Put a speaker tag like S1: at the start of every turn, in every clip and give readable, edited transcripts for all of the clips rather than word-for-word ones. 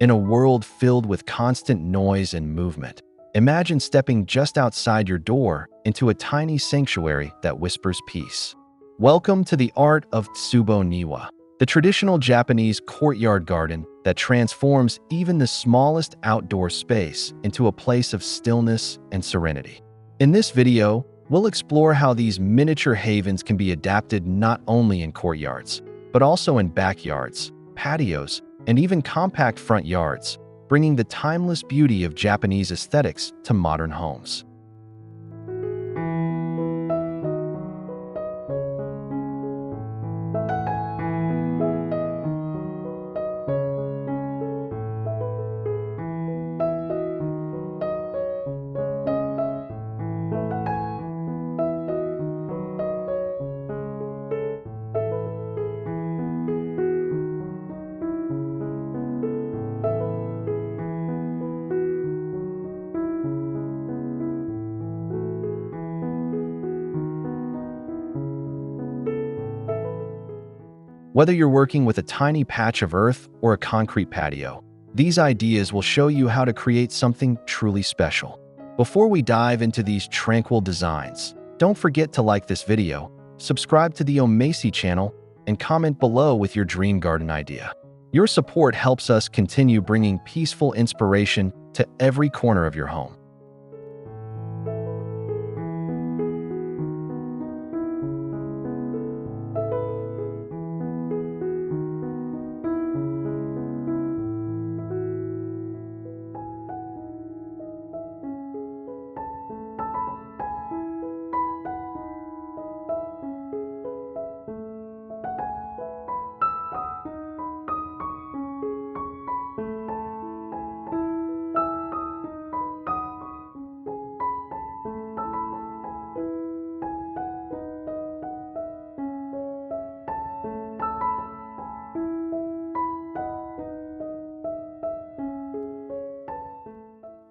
S1: In a world filled with constant noise and movement, imagine stepping just outside your door into a tiny sanctuary that whispers peace. Welcome to the art of Tsubo Niwa, the traditional Japanese courtyard garden that transforms even the smallest outdoor space into a place of stillness and serenity. In this video, we'll explore how these miniature havens can be adapted not only in courtyards, but also in backyards, patios, and even compact front yards, bringing the timeless beauty of Japanese aesthetics to modern homes. Whether you're working with a tiny patch of earth or a concrete patio, these ideas will show you how to create something truly special. Before we dive into these tranquil designs, don't forget to like this video, subscribe to the Omacy channel, and comment below with your dream garden idea. Your support helps us continue bringing peaceful inspiration to every corner of your home.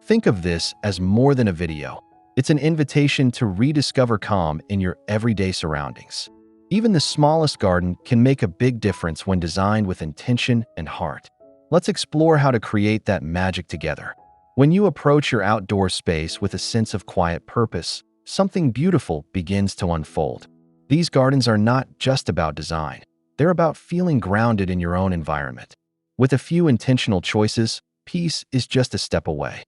S1: Think of this as more than a video. It's an invitation to rediscover calm in your everyday surroundings. Even the smallest garden can make a big difference when designed with intention and heart. Let's explore how to create that magic together. When you approach your outdoor space with a sense of quiet purpose, something beautiful begins to unfold. These gardens are not just about design. They're about feeling grounded in your own environment. With a few intentional choices, peace is just a step away.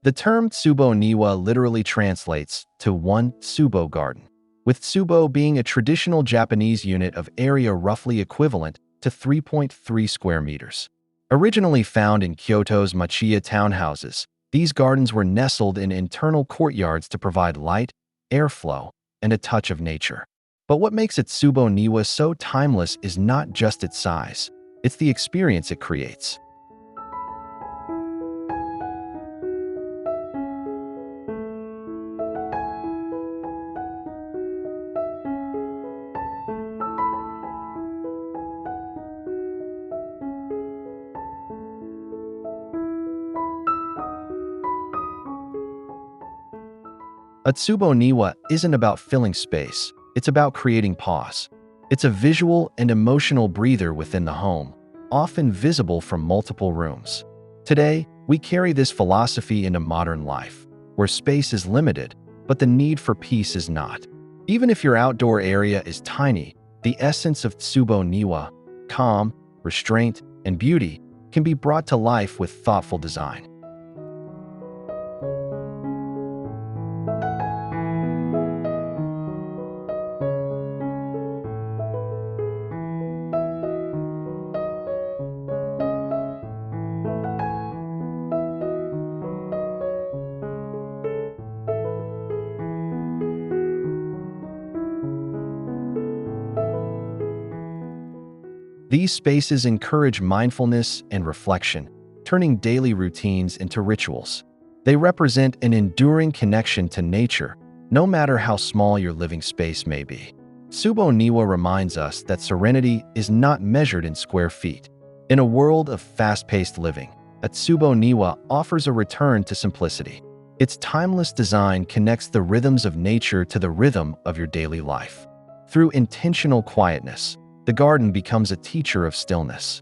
S1: The term Tsubo Niwa literally translates to one Tsubo garden, with Tsubo being a traditional Japanese unit of area roughly equivalent to 3.3 square meters. Originally found in Kyoto's Machiya townhouses, these gardens were nestled in internal courtyards to provide light, airflow, and a touch of nature. But what makes it Tsubo Niwa so timeless is not just its size, it's the experience it creates. A Tsubo Niwa isn't about filling space, it's about creating pause. It's a visual and emotional breather within the home, often visible from multiple rooms. Today, we carry this philosophy into modern life, where space is limited, but the need for peace is not. Even if your outdoor area is tiny, the essence of Tsubo Niwa, calm, restraint, and beauty, can be brought to life with thoughtful design. These spaces encourage mindfulness and reflection, turning daily routines into rituals. They represent an enduring connection to nature, no matter how small your living space may be. Tsubo Niwa reminds us that serenity is not measured in square feet. In a world of fast-paced living, a Tsubo Niwa offers a return to simplicity. Its timeless design connects the rhythms of nature to the rhythm of your daily life. Through intentional quietness, the garden becomes a teacher of stillness.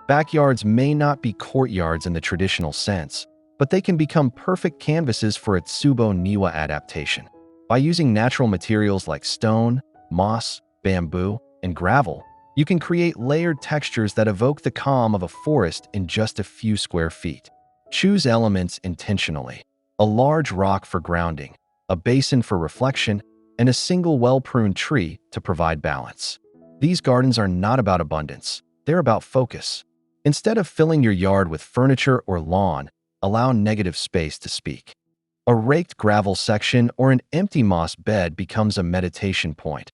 S1: Backyards may not be courtyards in the traditional sense, but they can become perfect canvases for a Tsubo Niwa adaptation. By using natural materials like stone, moss, bamboo, and gravel, you can create layered textures that evoke the calm of a forest in just a few square feet. Choose elements intentionally: a large rock for grounding, a basin for reflection, and a single well-pruned tree to provide balance. These gardens are not about abundance, they're about focus. Instead of filling your yard with furniture or lawn, allow negative space to speak. A raked gravel section or an empty moss bed becomes a meditation point.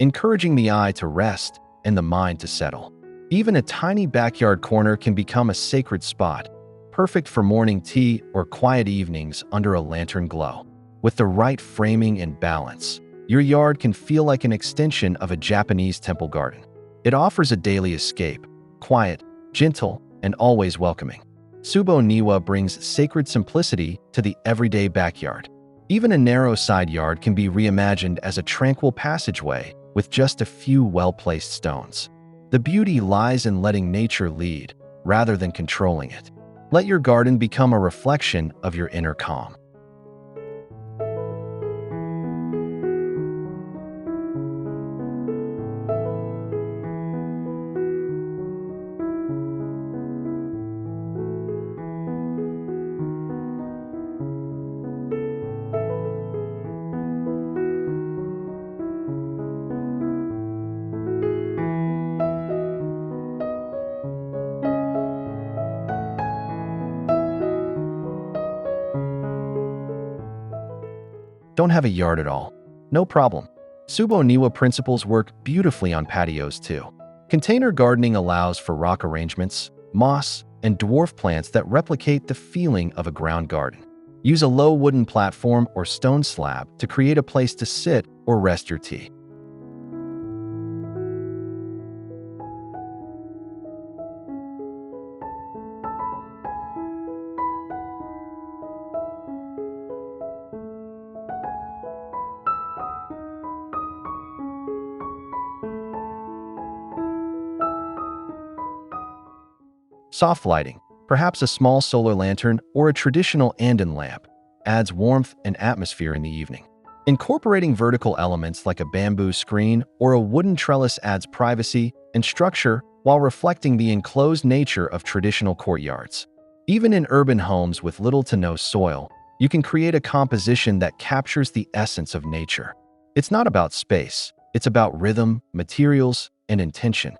S1: Encouraging the eye to rest and the mind to settle. Even a tiny backyard corner can become a sacred spot, perfect for morning tea or quiet evenings under a lantern glow. With the right framing and balance, your yard can feel like an extension of a Japanese temple garden. It offers a daily escape, quiet, gentle, and always welcoming. Tsubo Niwa brings sacred simplicity to the everyday backyard. Even a narrow side yard can be reimagined as a tranquil passageway with just a few well-placed stones. The beauty lies in letting nature lead, rather than controlling it. Let your garden become a reflection of your inner calm. Don't have a yard at all? No problem. Tsubo Niwa principles work beautifully on patios too. Container gardening allows for rock arrangements, moss, and dwarf plants that replicate the feeling of a ground garden. Use a low wooden platform or stone slab to create a place to sit or rest your tea. Soft lighting, perhaps a small solar lantern or a traditional Andan lamp, adds warmth and atmosphere in the evening. Incorporating vertical elements like a bamboo screen or a wooden trellis adds privacy and structure while reflecting the enclosed nature of traditional courtyards. Even in urban homes with little to no soil, you can create a composition that captures the essence of nature. It's not about space, it's about rhythm, materials, and intention.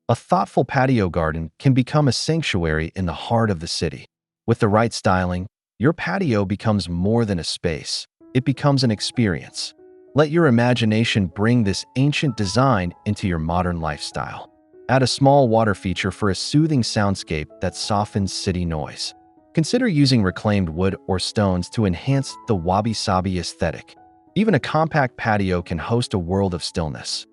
S1: A thoughtful patio garden can become a sanctuary in the heart of the city. With the right styling, your patio becomes more than a space. It becomes an experience. Let your imagination bring this ancient design into your modern lifestyle. Add a small water feature for a soothing soundscape that softens city noise. Consider using reclaimed wood or stones to enhance the wabi-sabi aesthetic. Even a compact patio can host a world of stillness.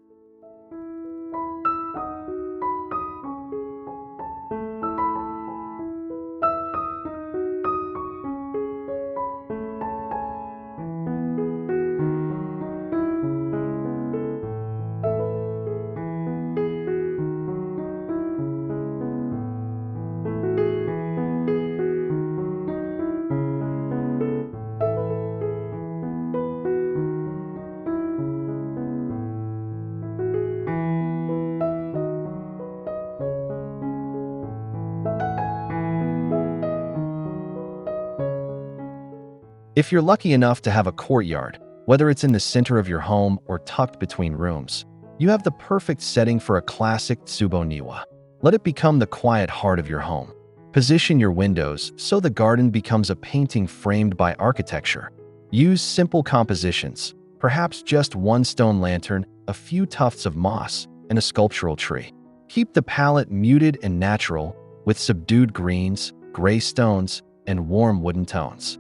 S1: If you're lucky enough to have a courtyard, whether it's in the center of your home or tucked between rooms, you have the perfect setting for a classic Tsubo Niwa. Let it become the quiet heart of your home. Position your windows so the garden becomes a painting framed by architecture. Use simple compositions, perhaps just one stone lantern, a few tufts of moss, and a sculptural tree. Keep the palette muted and natural with subdued greens, gray stones, and warm wooden tones.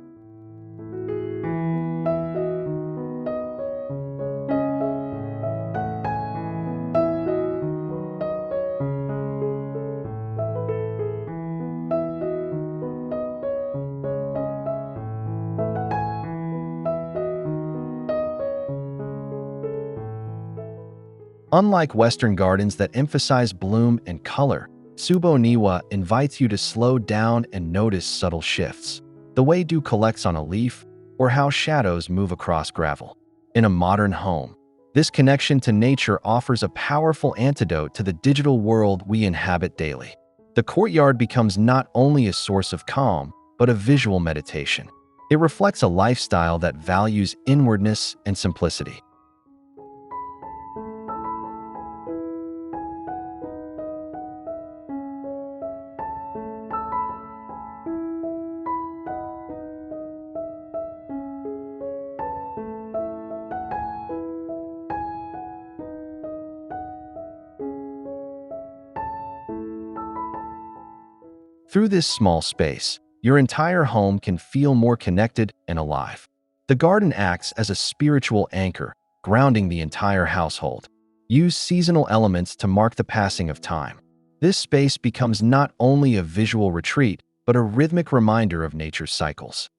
S1: Unlike Western gardens that emphasize bloom and color, Tsubo Niwa invites you to slow down and notice subtle shifts, the way dew collects on a leaf, or how shadows move across gravel. In a modern home, this connection to nature offers a powerful antidote to the digital world we inhabit daily. The courtyard becomes not only a source of calm, but a visual meditation. It reflects a lifestyle that values inwardness and simplicity. Through this small space, your entire home can feel more connected and alive. The garden acts as a spiritual anchor, grounding the entire household. Use seasonal elements to mark the passing of time. This space becomes not only a visual retreat, but a rhythmic reminder of nature's cycles.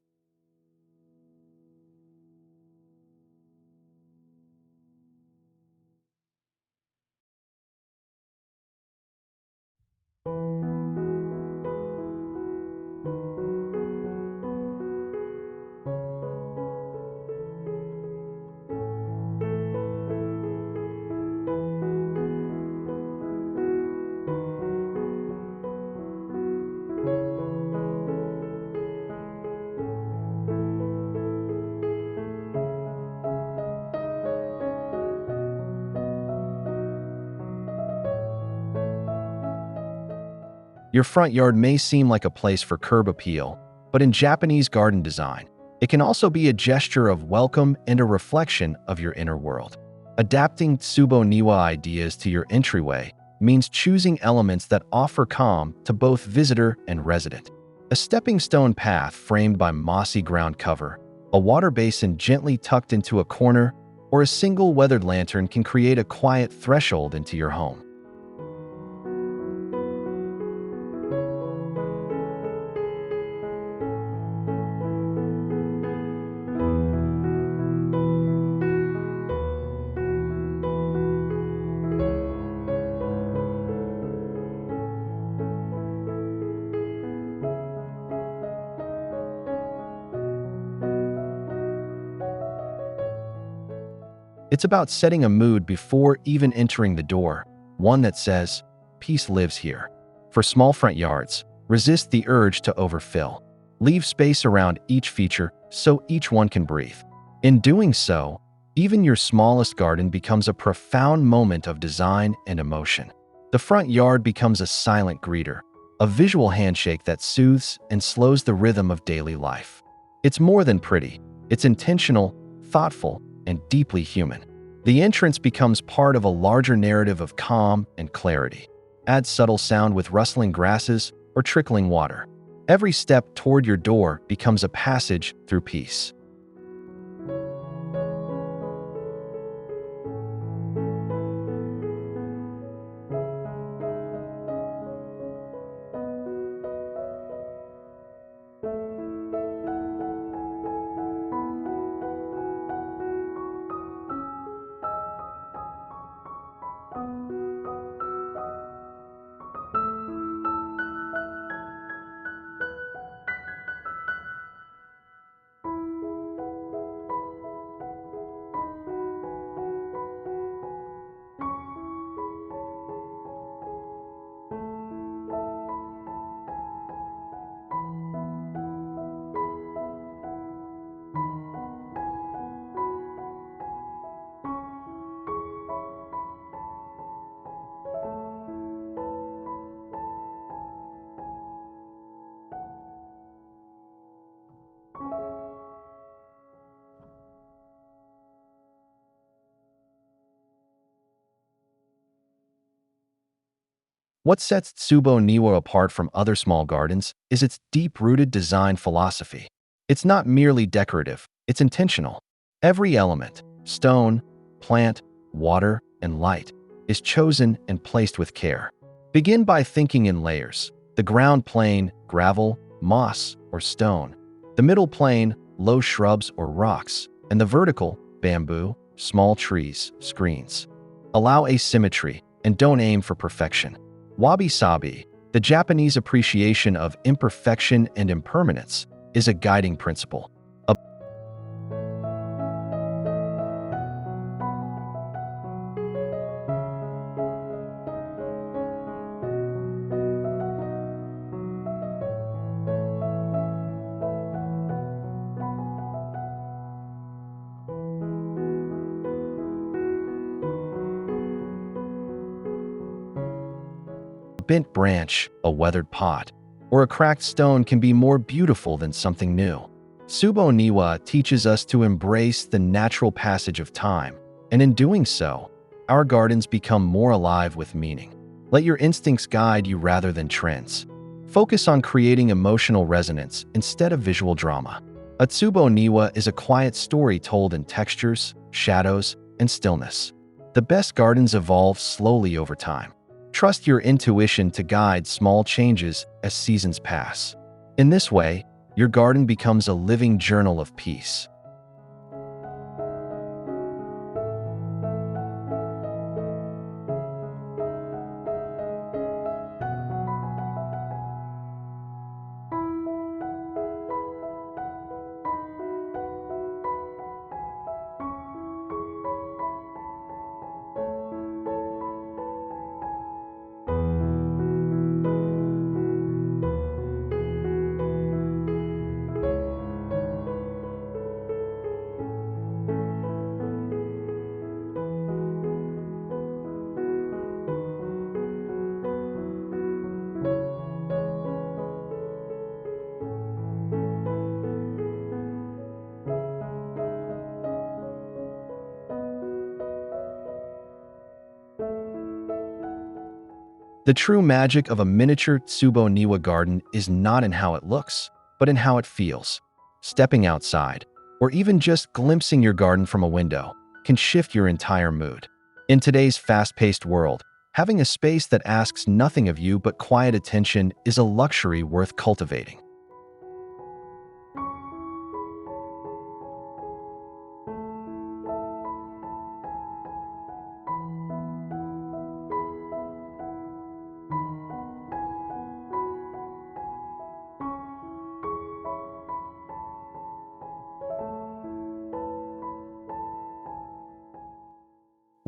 S1: Your front yard may seem like a place for curb appeal, but in Japanese garden design, it can also be a gesture of welcome and a reflection of your inner world. Adapting Tsubo Niwa ideas to your entryway means choosing elements that offer calm to both visitor and resident. A stepping stone path framed by mossy ground cover, a water basin gently tucked into a corner, or a single weathered lantern can create a quiet threshold into your home. It's about setting a mood before even entering the door, one that says, "Peace lives here." For small front yards, resist the urge to overfill. Leave space around each feature so each one can breathe. In doing so, even your smallest garden becomes a profound moment of design and emotion. The front yard becomes a silent greeter, a visual handshake that soothes and slows the rhythm of daily life. It's more than pretty. It's intentional, thoughtful, and deeply human. The entrance becomes part of a larger narrative of calm and clarity. Add subtle sound with rustling grasses or trickling water. Every step toward your door becomes a passage through peace. What sets Tsubo Niwa apart from other small gardens is its deep-rooted design philosophy. It's not merely decorative, it's intentional. Every element, stone, plant, water, and light, is chosen and placed with care. Begin by thinking in layers: the ground plane, gravel, moss, or stone; the middle plane, low shrubs or rocks; and the vertical, bamboo, small trees, screens. Allow asymmetry and don't aim for perfection. Wabi-sabi, the Japanese appreciation of imperfection and impermanence, is a guiding principle. A bent branch, a weathered pot, or a cracked stone can be more beautiful than something new. Tsubo Niwa teaches us to embrace the natural passage of time, and in doing so, our gardens become more alive with meaning. Let your instincts guide you rather than trends. Focus on creating emotional resonance instead of visual drama. A Tsubo Niwa is a quiet story told in textures, shadows, and stillness. The best gardens evolve slowly over time. Trust your intuition to guide small changes as seasons pass. In this way, your garden becomes a living journal of peace. The true magic of a miniature Tsubo Niwa garden is not in how it looks, but in how it feels. Stepping outside, or even just glimpsing your garden from a window, can shift your entire mood. In today's fast-paced world, having a space that asks nothing of you but quiet attention is a luxury worth cultivating.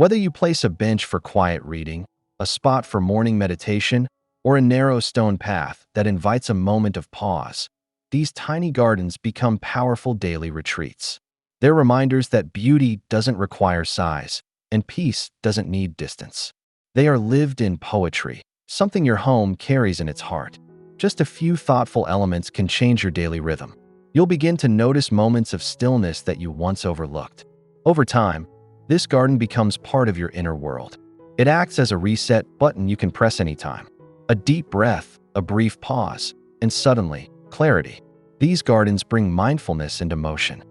S1: Whether you place a bench for quiet reading, a spot for morning meditation, or a narrow stone path that invites a moment of pause, these tiny gardens become powerful daily retreats. They're reminders that beauty doesn't require size, and peace doesn't need distance. They are lived-in poetry, something your home carries in its heart. Just a few thoughtful elements can change your daily rhythm. You'll begin to notice moments of stillness that you once overlooked. Over time, this garden becomes part of your inner world. It acts as a reset button you can press anytime. A deep breath, a brief pause, and suddenly, clarity. These gardens bring mindfulness into motion.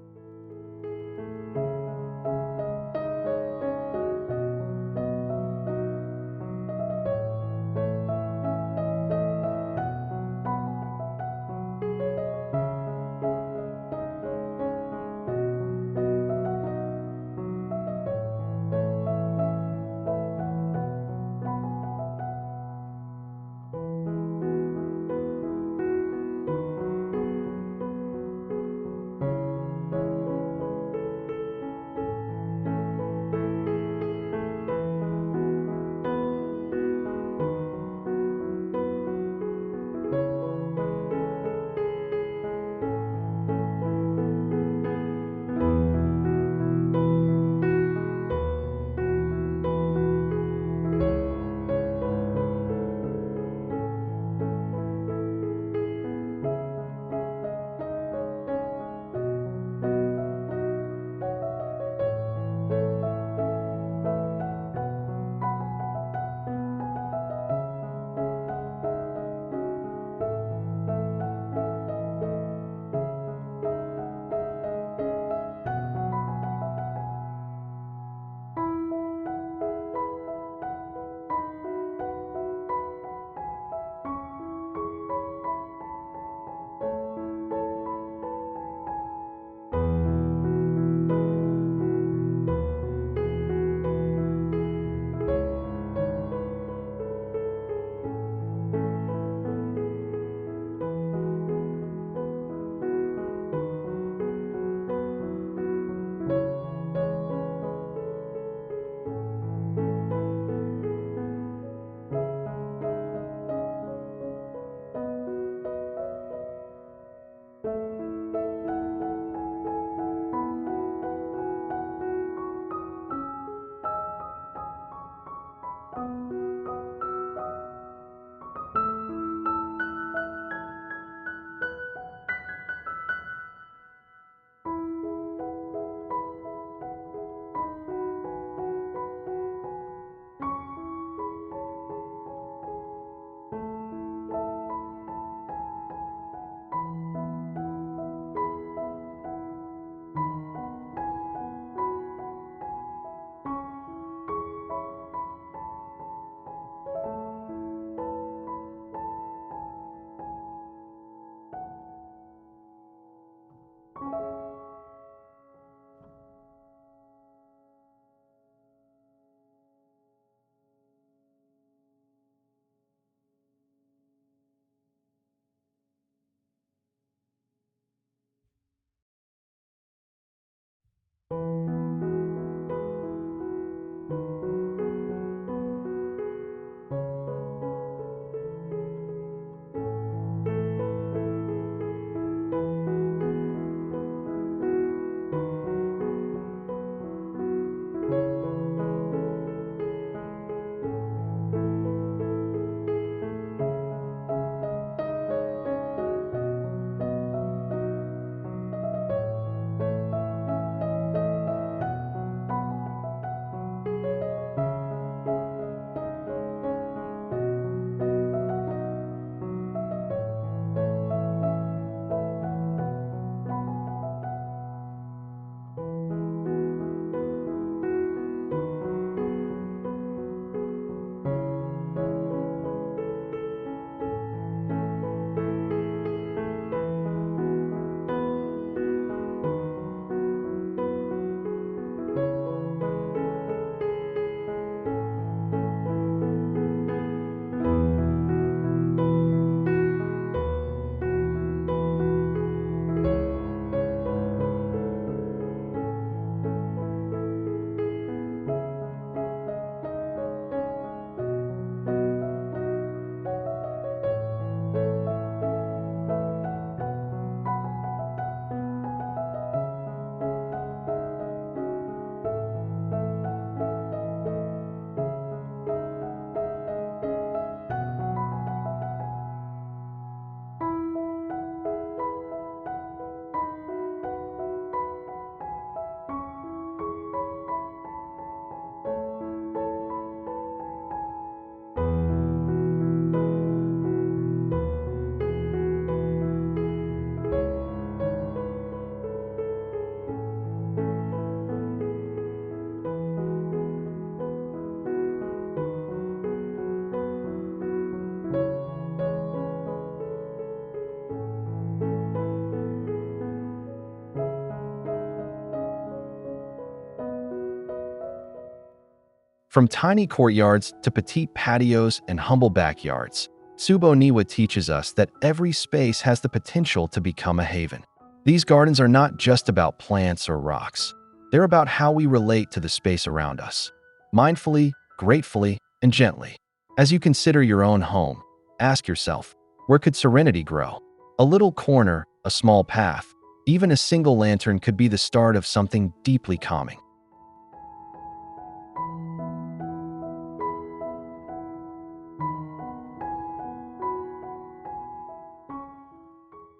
S1: From tiny courtyards to petite patios and humble backyards, Tsubo Niwa teaches us that every space has the potential to become a haven. These gardens are not just about plants or rocks. They're about how we relate to the space around us, mindfully, gratefully, and gently. As you consider your own home, ask yourself, where could serenity grow? A little corner, a small path, even a single lantern could be the start of something deeply calming.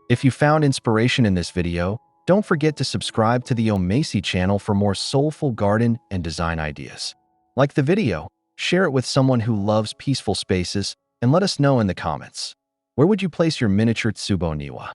S1: If you found inspiration in this video, don't forget to subscribe to the Omacy channel for more soulful garden and design ideas. Like the video, share it with someone who loves peaceful spaces, and let us know in the comments. Where would you place your miniature Tsubo Niwa?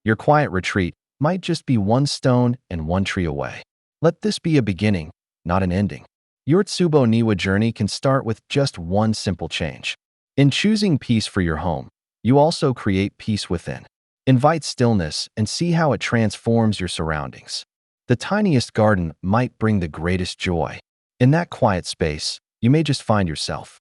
S1: Your quiet retreat might just be one stone and one tree away. Let this be a beginning, not an ending. Your Tsubo Niwa journey can start with just one simple change. In choosing peace for your home, you also create peace within. Invite stillness and see how it transforms your surroundings. The tiniest garden might bring the greatest joy. In that quiet space, you may just find yourself